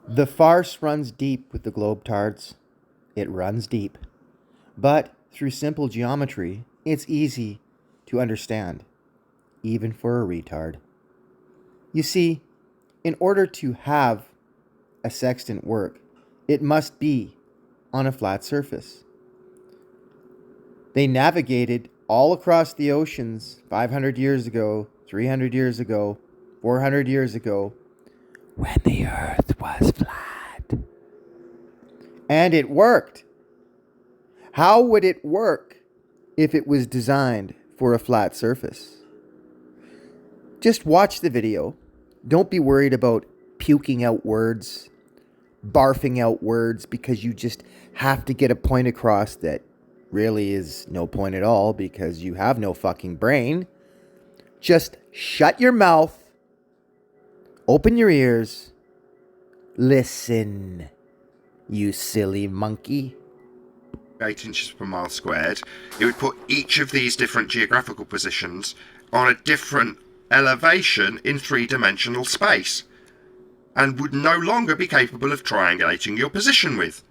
The farce runs deep with the globetards. It runs deep. But through simple geometry, it's easy to understand, even for a retard. You see, in order to have a sextant work, it must be on a flat surface. They navigated all across the oceans 500 years ago, 300 years ago, 400 years ago, when the earth was flat. And it worked. How would it work if it was designed for a flat surface? Just watch the video. Don't be worried about puking out words, barfing out words, because you just have to get a point across that really is no point at all because you have no fucking brain. Just shut your mouth, open your ears, listen, you silly monkey. 8 inches per mile squared, it would put each of these different geographical positions on a different elevation in three-dimensional space, and would no longer be capable of triangulating your position with,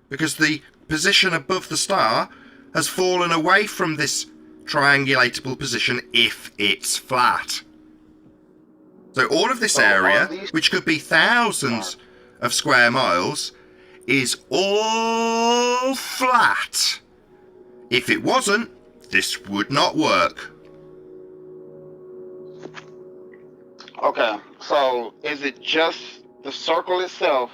because the position above the star has fallen away from this triangulatable position if it's flat. So all of this area, which could be thousands of square miles, is all flat. If it wasn't, this would not work. Okay, so is it just the circle itself,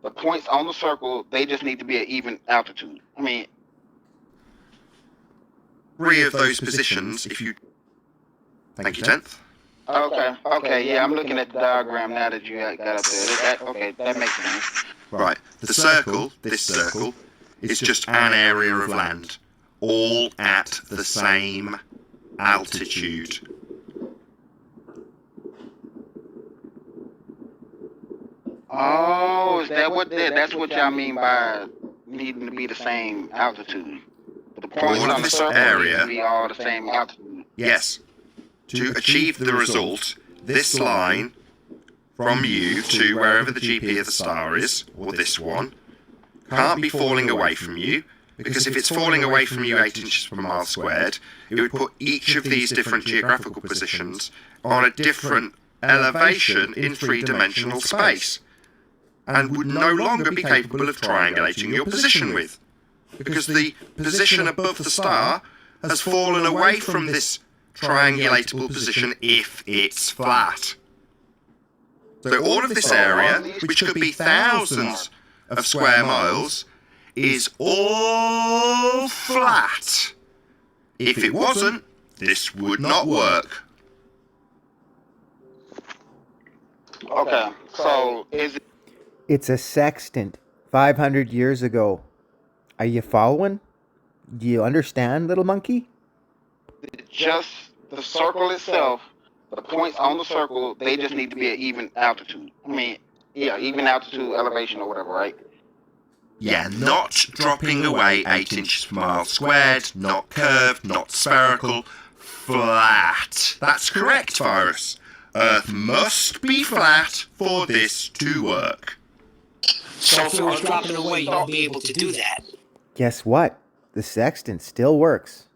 the points on the circle, they just need to be at even altitude? I mean, Three of those positions, if you... Thank you, 10th. okay, yeah, I'm looking at the diagram now that you got up there. Okay, that makes sense. Right, the circle, this circle, is just an area of land, all at the same altitude. Oh, is that what that's what y'all mean by needing to be the same altitude? The points All of on the this circle area- need to be all the same altitude. Yes. To achieve the result, this line from you to wherever the GP of the star is, or this one, can't be falling away from you, because if it's falling away from you 8 inches per mile squared, it would put each of these different geographical positions on a different elevation in three-dimensional space, and would no longer be capable of triangulating your position with, because the position above the star has fallen away from this triangulatable position if it's flat. So all of this area, which could be thousands of square miles, is all flat. If it wasn't, this would not work. Okay, so is it It's a sextant 500 years ago. Are you following? Do you understand, little monkey? just the circle itself, the points on the circle, they just need to be at even altitude? I mean, yeah, even altitude, elevation or whatever, right? Yeah, not dropping away 8 inches per mile squared, not curved, not spherical, flat. That's correct, Virus. Earth must be flat for this to work. So if it was dropping away, you won't be able to do that. Guess what? The sextant still works.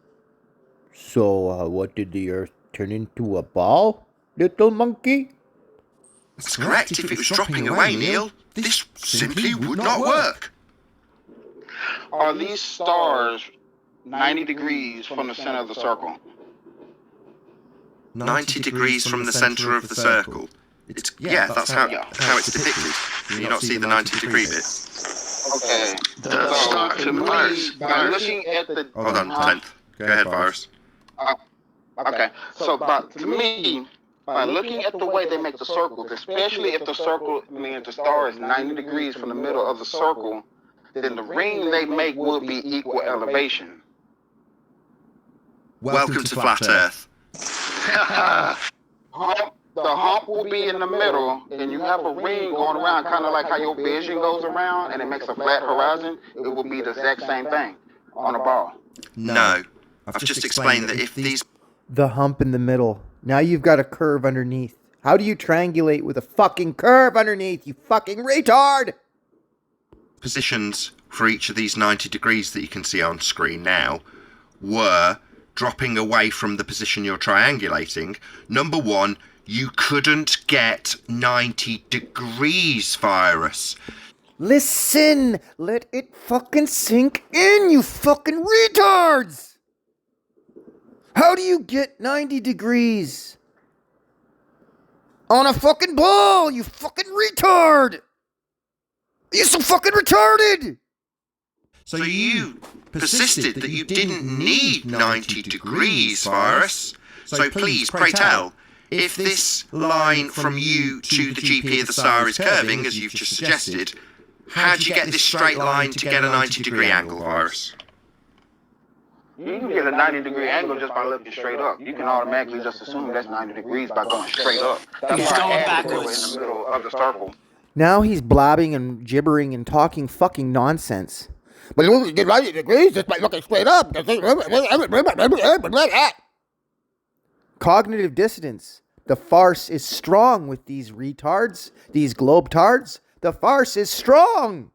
So, what did the earth turn into, a ball, little monkey? That's correct. If it was dropping away, Neil, this simply would not work. Are these stars 90 degrees from the center of the circle? 90 degrees from the centre of the circle. Yeah, that's how it's depicted. Can you not see the 90-degree bit? Okay. So to me, by looking at the Hold on, 10th. Go ahead, Virus. okay. So to me, by looking at the way they make the circles, especially if the circle, if the star is 90 degrees from the middle of the circle, then the ring they make will be equal elevation. Welcome to Flat Earth. The hump will be in the middle, and you have a ring going around, kind of like how your vision goes around, and it makes a flat horizon. It will be the exact same thing on a ball. No. I've just explained that if these... The hump in the middle. Now you've got a curve underneath. How do you triangulate with a fucking curve underneath, you fucking retard? Positions for each of these 90 degrees that you can see on screen now were dropping away from the position you're triangulating. Number one, you couldn't get 90 degrees, Virus. Listen, let it fucking sink in, you fucking retards! How do you get 90 degrees on a fucking ball, you fucking retard? You're so fucking retarded! So you persisted that you didn't need 90 degrees, Virus. So please, pray tell, if this line from you to the GP of the star is curving, as you've just suggested, how do you get this straight line to get a 90-degree angle, Virus? You can get a 90-degree angle just by looking straight up. You can automatically just assume that's 90 degrees by going straight up. That's He's why going I added it in backwards. the middle of the circle. Now he's blabbing and gibbering and talking fucking nonsense. But you get 90 degrees just by looking straight up. Cognitive dissonance. The farce is strong with these retards, these globetards. The farce is strong.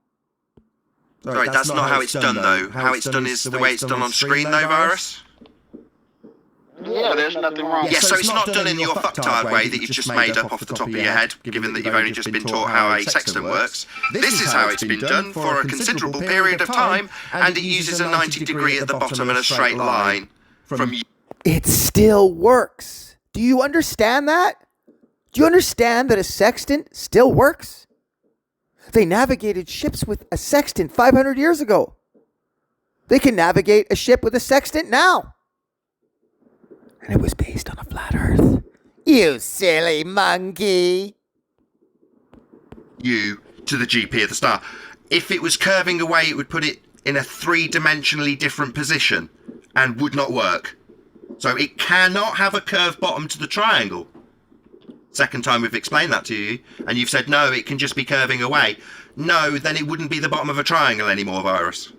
Sorry, that's not how it's done, though. How it's done is the way it's done on screen, though, Virus? Yeah, there's nothing wrong. Yeah, so it's not done in your fucktard way that you've just made up off the top of your head, given that you've only just been taught how a sextant works. This is how it's been done for a considerable period of time, and it uses a 90 degree at the bottom and a straight line from you. It still works. Do you understand that? Do you understand that a sextant still works? They navigated ships with a sextant 500 years ago. They can navigate a ship with a sextant now. And it was based on a flat earth. You silly monkey. You to the GP of the star. If it was curving away, it would put it in a three-dimensionally different position and would not work. So it cannot have a curved bottom to the triangle. Second time we've explained that to you, and you've said no, it can just be curving away. No, then it wouldn't be the bottom of a triangle anymore, Virus.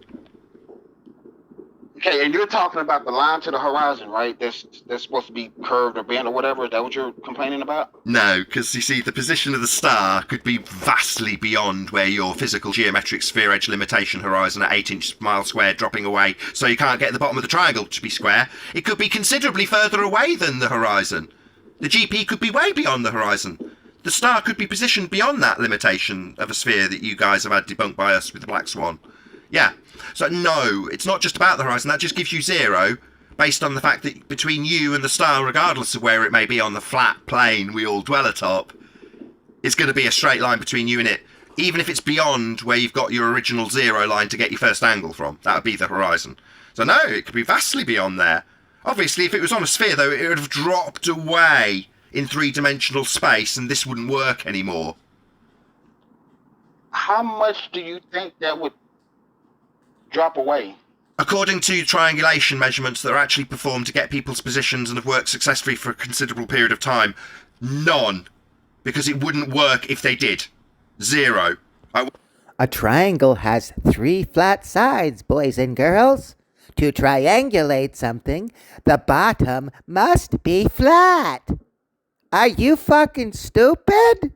Okay, and you're talking about the line to the horizon, right? That's supposed to be curved or bent or whatever. Is that what you're complaining about? No, because you see, the position of the star could be vastly beyond where your physical geometric sphere edge limitation horizon at 8-inch mile squared dropping away, so you can't get the bottom of the triangle to be square. It could be considerably further away than the horizon. The GP could be way beyond the horizon. The star could be positioned beyond that limitation of a sphere that you guys have had debunked by us with the Black Swan. Yeah. So no, it's not just about the horizon. That just gives you 0, based on the fact that between you and the star, regardless of where it may be on the flat plane we all dwell atop, it's going to be a straight line between you and it, even if it's beyond where you've got your original 0 line to get your first angle from. That would be the horizon. So no, it could be vastly beyond there. Obviously, if it was on a sphere, though, it would have dropped away in three-dimensional space, and this wouldn't work anymore. How much do you think that would drop away? According to triangulation measurements that are actually performed to get people's positions and have worked successfully for a considerable period of time, none. Because it wouldn't work if they did. 0. A triangle has 3 flat sides, boys and girls. To triangulate something, the bottom must be flat. Are you fucking stupid?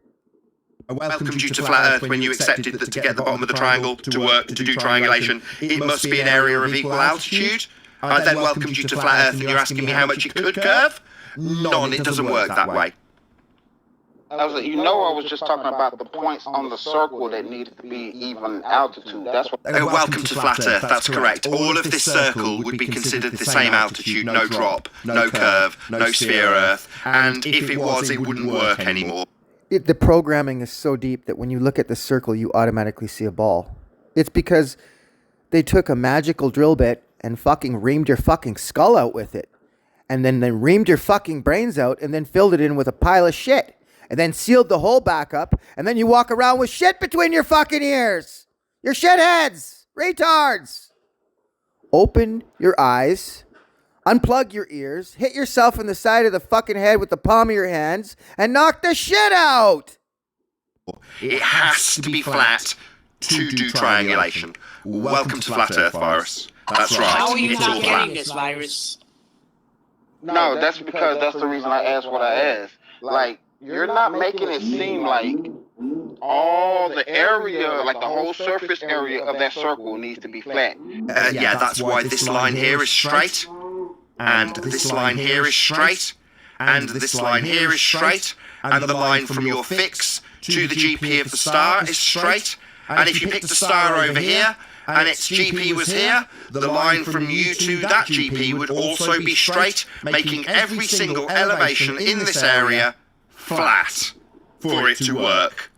I welcomed you to Flat Earth when you accepted that to get the bottom of the triangle to work to do triangulation, it must be an area of equal altitude. I then welcomed you to Flat Earth and you're asking me how much it could curve? None, it doesn't work that way. I was like, I was just talking about the points on the circle that needed to be even altitude. That's what. Welcome to Flat Earth, that's correct. All of this circle would be considered the same altitude, no drop, no curve, no sphere Earth, and if it was, it wouldn't work anymore. The programming is so deep that when you look at the circle, you automatically see a ball. It's because they took a magical drill bit and fucking reamed your fucking skull out with it. And then they reamed your fucking brains out and then filled it in with a pile of shit. And then sealed the hole back up. And then you walk around with shit between your fucking ears. You're shitheads. Retards. Open your eyes. Unplug your ears. Hit yourself in the side of the fucking head with the palm of your hands. And knock the shit out. It has to be flat to do triangulation. Welcome to Flat Earth, Virus. That's right. How are you It's all not flat. getting this, Virus? No, that's because that's the reason I asked what I asked. Like, you're not making it seem like all the area, like the whole surface area of that circle needs to be flat. Yeah, that's why this line here is straight, and this line here is straight, and this line here is straight, and the line from your fix to the GP of the star is straight, and if you pick the star over here, and its GP was here, the line from you to that GP would also be straight, making every single elevation in this area flat for it to work.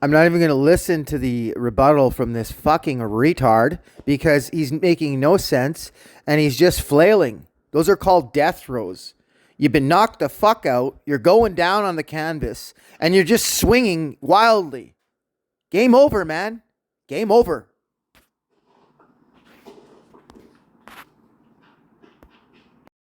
I'm not even going to listen to the rebuttal from this fucking retard because he's making no sense and he's just flailing. Those are called death throws. You've been knocked the fuck out, you're going down on the canvas, and you're just swinging wildly. Game over, man. Game over.